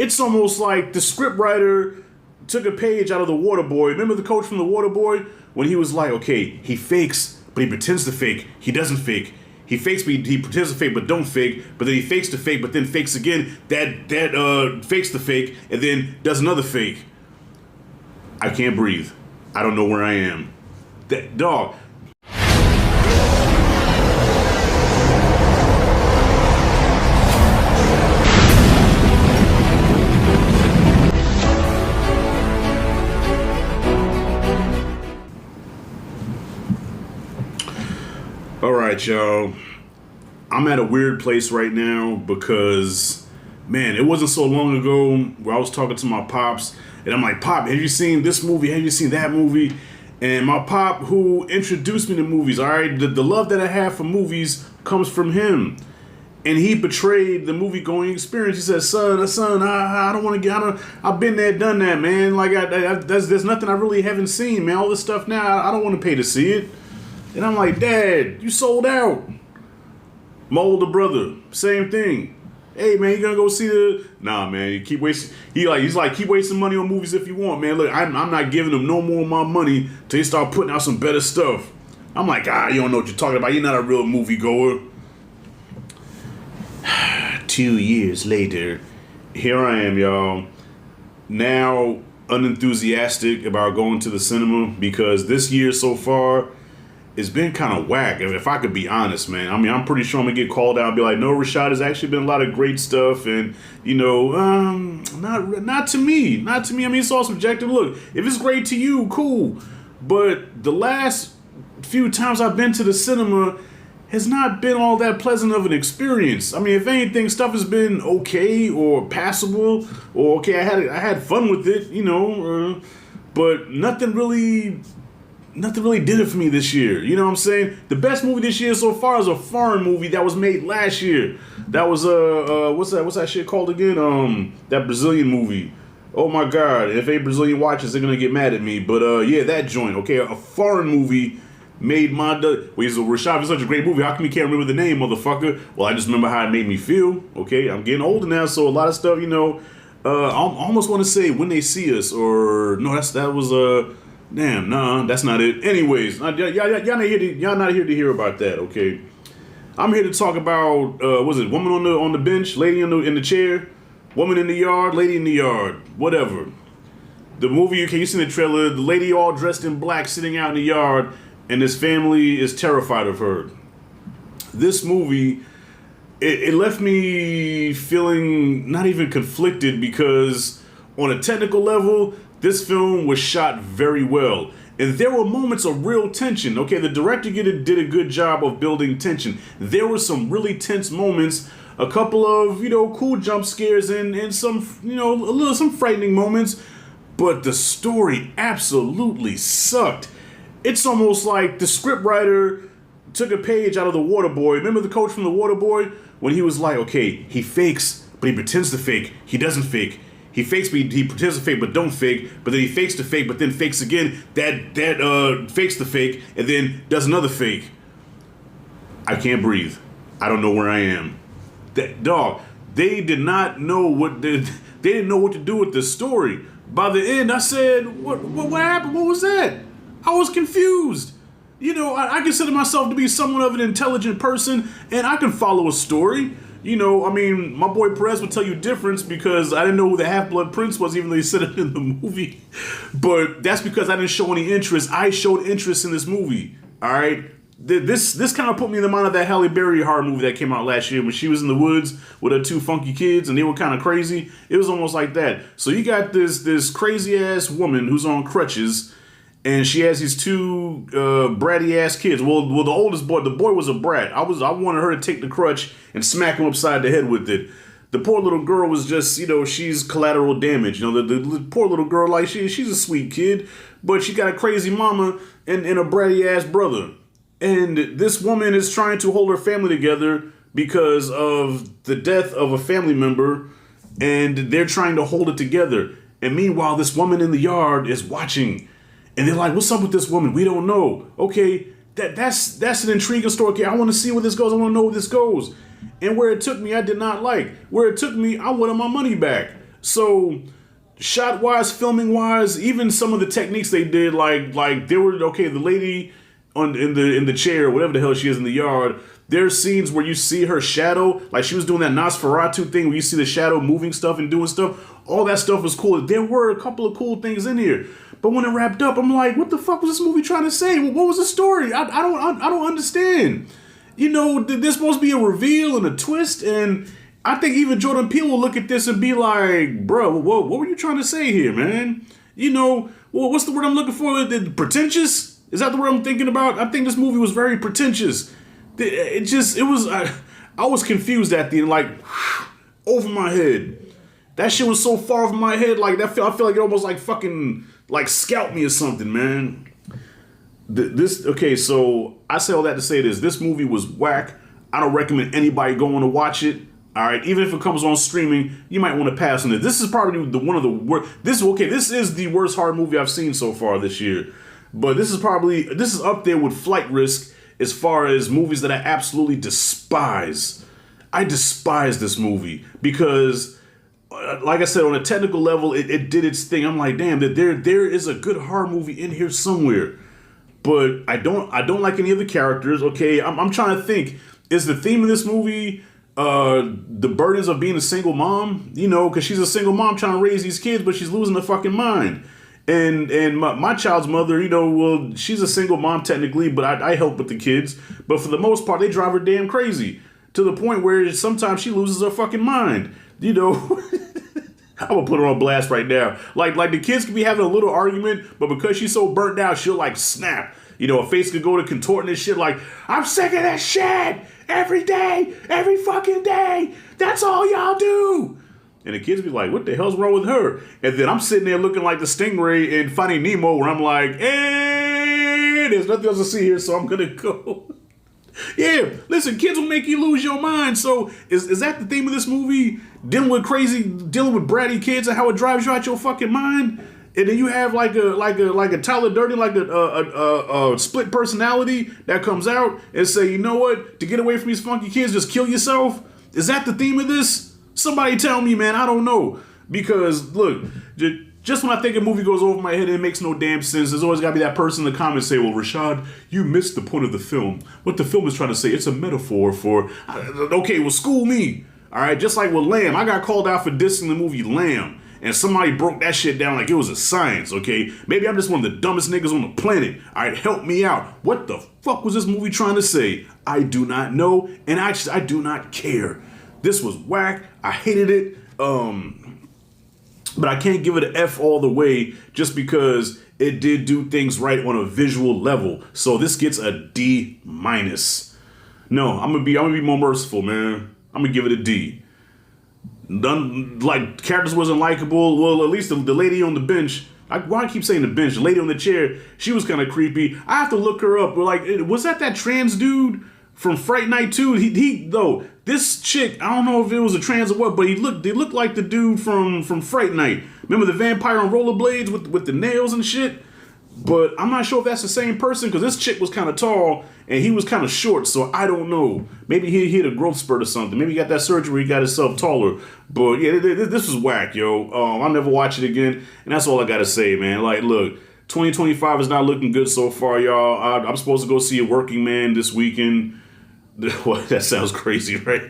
It's almost like the scriptwriter took a page out of The Waterboy. Remember the coach from The Waterboy? When he was like, okay, he fakes, but he pretends to fake. He doesn't fake. He fakes, but he pretends to fake, but don't fake. But then he fakes the fake, but then fakes again. That fakes the fake, and then does another fake. I can't breathe. I don't know where I am. That dog. All right, y'all. I'm at a weird place right now because, man, it wasn't so long ago where I was talking to my pops, and I'm like, Pop, have you seen this movie? Have you seen that movie? And my pop, who introduced me to movies, all right, the love that I have for movies comes from him. And he betrayed the movie-going experience. He said, son, I don't want to get, I've been there, done that, man. Like, there's nothing I really haven't seen, man. All this stuff now, I don't want to pay to see it. And I'm like, Dad, you sold out. My older brother, same thing. Hey, man, you gonna go see the... Nah, man, you keep wasting... He's like, keep wasting money on movies if you want, man. Look, I'm not giving them no more of my money till you start putting out some better stuff. I'm like, you don't know what you're talking about. You're not a real moviegoer. 2 years later, here I am, y'all. Now unenthusiastic about going to the cinema because this year so far... it's been kind of whack, if I could be honest, man. I mean, I'm pretty sure I'm going to get called out and be like, no, Rashad, has actually been a lot of great stuff. And, not to me. Not to me. I mean, it's all subjective. Look, if it's great to you, cool. But the last few times I've been to the cinema has not been all that pleasant of an experience. I mean, if anything, stuff has been okay or passable or okay, I had fun with it, but nothing really did it for me this year. You know what I'm saying? The best movie this year so far is a foreign movie that was made last year. That was what's that shit called again? That Brazilian movie. Oh my God! If a Brazilian watches, they're gonna get mad at me. But yeah, that joint. Okay, a foreign movie made my. Rashad is such a great movie. How come you can't remember the name, motherfucker? Well, I just remember how it made me feel. Okay, I'm getting older now, so a lot of stuff, I almost want to say When They See Us, or no, that was damn, nah, that's not it. Anyways, y'all not here to hear about that, okay? I'm here to talk about woman on the bench, lady in the chair, woman in the yard, lady in the yard, whatever. The movie, okay, you seen the trailer, the lady all dressed in black sitting out in the yard, and his family is terrified of her. This movie, it left me feeling not even conflicted because on a technical level, this film was shot very well. And there were moments of real tension. Okay, the director did a good job of building tension. There were some really tense moments, a couple of, cool jump scares and some, some frightening moments. But the story absolutely sucked. It's almost like the scriptwriter took a page out of The Waterboy. Remember the coach from The Waterboy? When he was like, okay, he fakes, but he pretends to fake. He doesn't fake. He fakes, but he pretends to fake, but don't fake. But then he fakes the fake, but then fakes again. That fakes the fake, and then does another fake. I can't breathe. I don't know where I am. That dog. They did not know they didn't know what to do with this story. By the end, I said, "What happened? What was that?" I was confused. I consider myself to be somewhat of an intelligent person, and I can follow a story. My boy Perez would tell you difference because I didn't know who the Half-Blood Prince was, even though he said it in the movie. But that's because I didn't show any interest. I showed interest in this movie. All right? This kind of put me in the mind of that Halle Berry horror movie that came out last year when she was in the woods with her two funky kids and they were kind of crazy. It was almost like that. So you got this crazy-ass woman who's on crutches, and she has these two bratty ass kids. Well, the oldest boy, the boy was a brat. I wanted her to take the crutch and smack him upside the head with it. The poor little girl was just, she's collateral damage. The poor little girl, like she's a sweet kid, but she got a crazy mama and a bratty ass brother. And this woman is trying to hold her family together because of the death of a family member, and they're trying to hold it together. And meanwhile, this woman in the yard is watching. And they're like, what's up with this woman? We don't know. Okay, that's an intriguing story. Okay, I want to see where this goes. I want to know where this goes. And where it took me, I did not like. Where it took me, I wanted my money back. So shot wise, filming wise, even some of the techniques they did, like they were okay. The lady in the chair, whatever the hell she is in the yard. There's scenes where you see her shadow, like she was doing that Nosferatu thing where you see the shadow moving stuff and doing stuff. All that stuff was cool. There were a couple of cool things in here, but when it wrapped up, I'm like, what the fuck was this movie trying to say? What was the story? I don't understand. You know, there's supposed to be a reveal and a twist, and I think even Jordan Peele will look at this and be like, bro, what were you trying to say here, man? You know, well, what's the word I'm looking for? Pretentious? Is that the word I'm thinking about? I think this movie was very pretentious. I was confused at the end, like, over my head. That shit was so far over my head, like, I feel like it almost, like, fucking, like, scalped me or something, man. Okay, so I say all that to say this movie was whack. I don't recommend anybody going to watch it. All right, even if it comes on streaming, you might want to pass on it. This is probably one of the worst. This is the worst horror movie I've seen so far this year. But this is up there with Flight Risk as far as movies that I absolutely despise. I despise this movie because, like I said, on a technical level, it did its thing. I'm like, damn, that there is a good horror movie in here somewhere. But I don't like any of the characters. Okay, I'm trying to think. Is the theme of this movie the burdens of being a single mom? You know, because she's a single mom trying to raise these kids, but she's losing her fucking mind. And my child's mother, you know, well, she's a single mom technically, but I help with the kids. But for the most part, they drive her damn crazy to the point where sometimes she loses her fucking mind. You know, I'm gonna put her on blast right now. Like the kids could be having a little argument, but because she's so burnt out, she'll like snap. You know, her face could go to contorting and shit like, I'm sick of this shit every day, every fucking day. That's all y'all do. And the kids be like, what the hell's wrong with her? And then I'm sitting there looking like the Stingray in Finding Nemo where I'm like, hey, there's nothing else to see here, so I'm going to go. Yeah, listen, kids will make you lose your mind. So is that the theme of this movie? Dealing with bratty kids and how it drives you out your fucking mind? And then you have like a Tyler Durden, like a split personality that comes out and say, you know what? To get away from these funky kids, just kill yourself. Is that the theme of this? Somebody tell me, man. I don't know. Because, look, just when I think a movie goes over my head and it makes no damn sense, there's always got to be that person in the comments say, well, Rashad, you missed the point of the film. What the film is trying to say, it's a metaphor for, okay, well, school me. All right, just like with Lamb. I got called out for dissing the movie Lamb. And somebody broke that shit down like it was a science, okay? Maybe I'm just one of the dumbest niggas on the planet. All right, help me out. What the fuck was this movie trying to say? I do not know, and I do not care. This was whack. I hated it. But I can't give it an F all the way just because it did do things right on a visual level. So this gets a D-. No, I'm gonna be more merciful, man. I'm gonna give it a D. None, like, characters wasn't likable. Well, at least the lady on the bench. Why I keep saying the bench? The lady on the chair, she was kind of creepy. I have to look her up. But like, was that trans dude from Fright Night 2? He though. This chick, I don't know if it was a trans or what, but they looked like the dude from Fright Night. Remember the vampire on rollerblades with the nails and shit? But I'm not sure if that's the same person because this chick was kind of tall and he was kind of short, so I don't know. Maybe he hit a growth spurt or something. Maybe he got that surgery where he got himself taller. But yeah, this was whack, yo. I'll never watch it again, and that's all I gotta say, man. Like, look, 2025 is not looking good so far, y'all. I'm supposed to go see a Working Man this weekend. Well, that sounds crazy, right?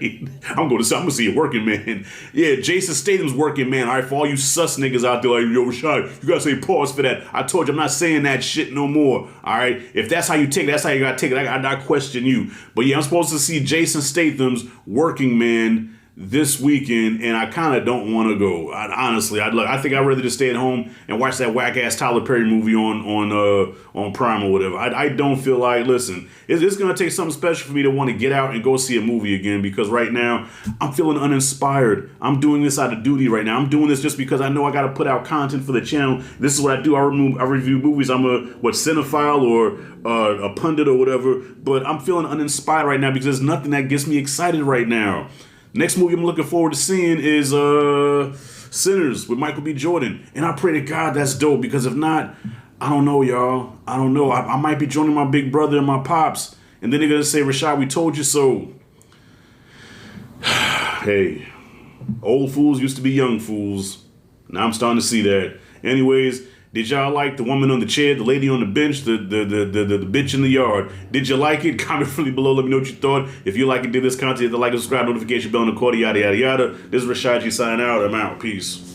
I'm gonna see a Working Man. Yeah, Jason Statham's Working Man. All right, for all you sus niggas out there, like, yo, Rashad, you gotta say pause for that. I told you I'm not saying that shit no more. All right, if that's how you take it, that's how you gotta take it. I question you. But yeah, I'm supposed to see Jason Statham's Working Man this weekend, and I kind of don't want to go. Honestly, I think I'd rather just stay at home and watch that whack ass Tyler Perry movie on Prime or whatever. I don't feel like, listen, it's gonna take something special for me to want to get out and go see a movie again because right now I'm feeling uninspired. I'm doing this out of duty right now. I'm doing this just because I know I got to put out content for the channel. This is what I do. I review movies. I'm a cinephile or a pundit or whatever. But I'm feeling uninspired right now because there's nothing that gets me excited right now. Next movie I'm looking forward to seeing is Sinners with Michael B. Jordan. And I pray to God that's dope because if not, I don't know, y'all. I don't know. I might be joining my big brother and my pops. And then they're going to say, Rashad, we told you so. Hey, Old fools used to be young fools. Now I'm starting to see that. Anyways, did y'all like the woman on the chair, the lady on the bench, the bitch in the yard? Did you like it? Comment really below. Let me know what you thought. If you like it, did this content, hit the like and subscribe, notification bell, and the quarter, yada, yada, yada. This is Rashad G signing out. I'm out. Peace.